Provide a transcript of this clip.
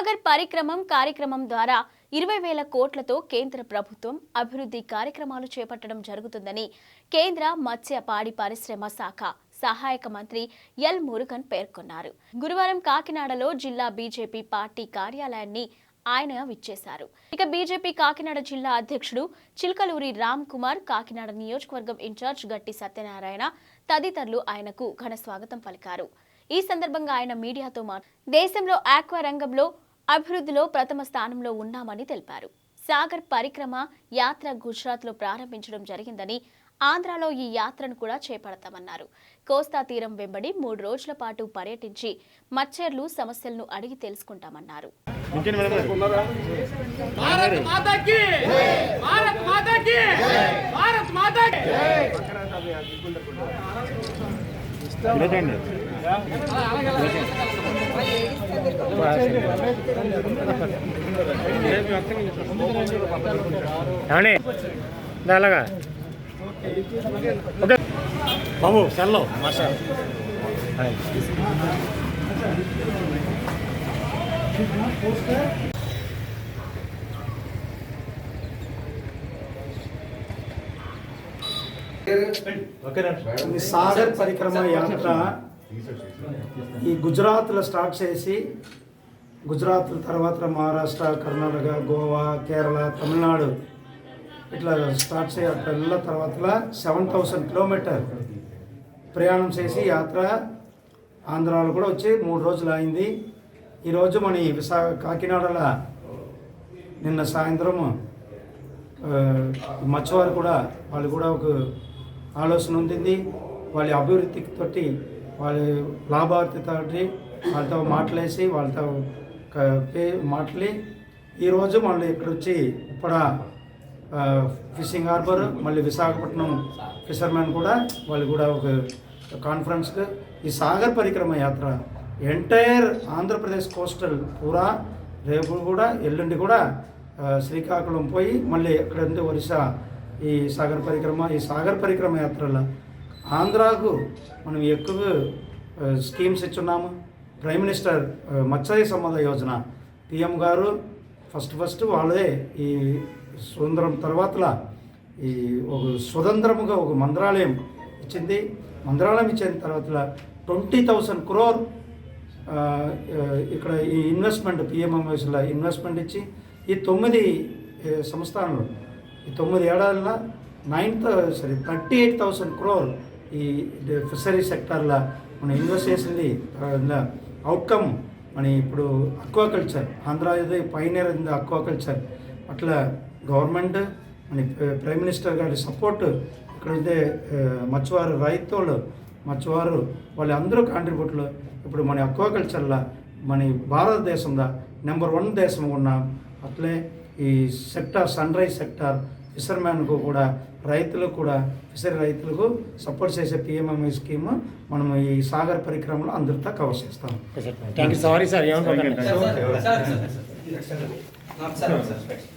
సాగర్ పరిక్రమం కార్యక్రమం ద్వారా 20,000 కోట్లతో కేంద్ర ప్రభుత్వం అభివృద్ధి కార్యక్రమాలు చేపట్టడం జరుగుతుందని కేంద్ర మత్స్య పాడి పరిశ్రమ శాఖ సహాయక మంత్రి ఎల్ మురుగన్ పేర్కొన్నారు. గురువారం కాకినాడలో జిల్లా బీజేపీ పార్టీ కార్యాలయాన్ని ఆయన విచ్చేశారు. ఇక బీజేపీ కాకినాడ జిల్లా అధ్యక్షుడు చిల్కలూరి రామ్ కుమార్, కాకినాడ నియోజకవర్గం ఇన్ఛార్జ్ గట్టి సత్యనారాయణ తదితరులు ఆయనకు ఘన స్వాగతం పలికారు. ఈ సందర్భంగా ఆయన మీడియాతో దేశంలో ఆక్వా రంగంలో అభివృద్ధిలో ప్రథమ స్థానంలో ఉన్నామని తెలిపారు. సాగర్ పరిక్రమ యాత్ర గుజరాత్లో ప్రారంభించడం జరిగిందని, ఆంధ్రాలో ఈ యాత్రను కూడా చేపడతామన్నారు. కోస్తా తీరం వెంబడి 3 రోజుల పాటు పర్యటించి మత్స్యర్లు సమస్యలను అడిగి తెలుసుకుంటామన్నారు. అలాగా బాబు సెల్లో మాస్టర్ సాగర్ పరిక్రమ యాత్ర ఈ గుజరాత్లో స్టార్ట్ చేసి, గుజరాత్ తర్వాత మహారాష్ట్ర, కర్ణాటక, గోవా, కేరళ, తమిళనాడు ఇట్లా స్టార్ట్ చేయ వెళ్ళిన తర్వాత 7,000 కిలోమీటర్ ప్రయాణం చేసి యాత్ర ఆంధ్రాలో కూడా వచ్చి 3 రోజులు అయింది. ఈరోజు మన కాకినాడలో నిన్న సాయంత్రం మత్స్యవారు కూడా వాళ్ళు కూడా ఒక ఆలోచన ఉంటుంది. వాళ్ళ అభివృద్ధికి తోటి వాళ్ళ లాభార్థితోటి వాళ్ళతో మాట్లాడేసి వాళ్ళతో మాట్లాడి ఈరోజు మళ్ళీ ఇక్కడ వచ్చి ఇప్పుడు ఫిషింగ్ హార్బర్, మళ్ళీ విశాఖపట్నం ఫిషర్మెన్ కూడా వాళ్ళు కూడా ఒక కాన్ఫరెన్స్కి ఈ సాగర్ పరిక్రమ యాత్ర ఎంటైర్ ఆంధ్రప్రదేశ్ కోస్టల్ పూరా రేపు కూడా ఎల్లుండి కూడా శ్రీకాకుళం పోయి మళ్ళీ ఇక్కడ ఉంది ఒరిస్సా. ఈ సాగర్ పరిక్రమ యాత్రలో ఆంధ్రాకు మనం ఎక్కువ schemes ఇచ్చున్నాము. Prime minister Matsya Sampada Yojana PM గారు ఫస్ట్ వాళ్ళే ఈ స్వతంత్రం తర్వాత ఈ ఒక స్వతంత్రముగా ఒక మంత్రాలయం ఇచ్చింది. మంత్రాలయం ఇచ్చిన తర్వాత 20,000 crore ఇక్కడ ఈ ఇన్వెస్ట్మెంట్ పిఎంఎంఎస్లో ఇన్వెస్ట్మెంట్ ఇచ్చి ఈ 9 సంస్థానాలు ఈ 9 ఏడాదిలో 38,000 crore ఈ ఫిషరీ సెక్టార్లో మనం ఇన్వెస్ట్ చేసింది. అవుట్కమ్ మన ఇప్పుడు అక్వాకల్చర్, ఆంధ్ర ఇది పైనీర్ ఇన్ ద అక్వాకల్చర్. అట్లా గవర్నమెంట్ మన ప్రైమ్ మినిస్టర్ గారి సపోర్ట్ ఇక్కడైతే మత్స్యవారు రైతులు మత్స్యవారు వాళ్ళందరూ కాంట్రిబ్యూట్లు ఇప్పుడు మన అక్వాకల్చర్లో మన భారతదేశంలో నెంబర్ 1 దేశం ఉన్నాం. అట్లే ఈ సెక్టార్ సన్ రైజ్ సెక్టార్ ఫిషర్మ్యాన్కు కూడా రైతులకు కూడా ఫిషరీ రైతులకు సపోర్ట్ చేసే పిఎంఎంఐ స్కీమ్ మనం ఈ సాగర్ పరిక్రమలో అందరితో కవర్ చేస్తాం. Sorry sir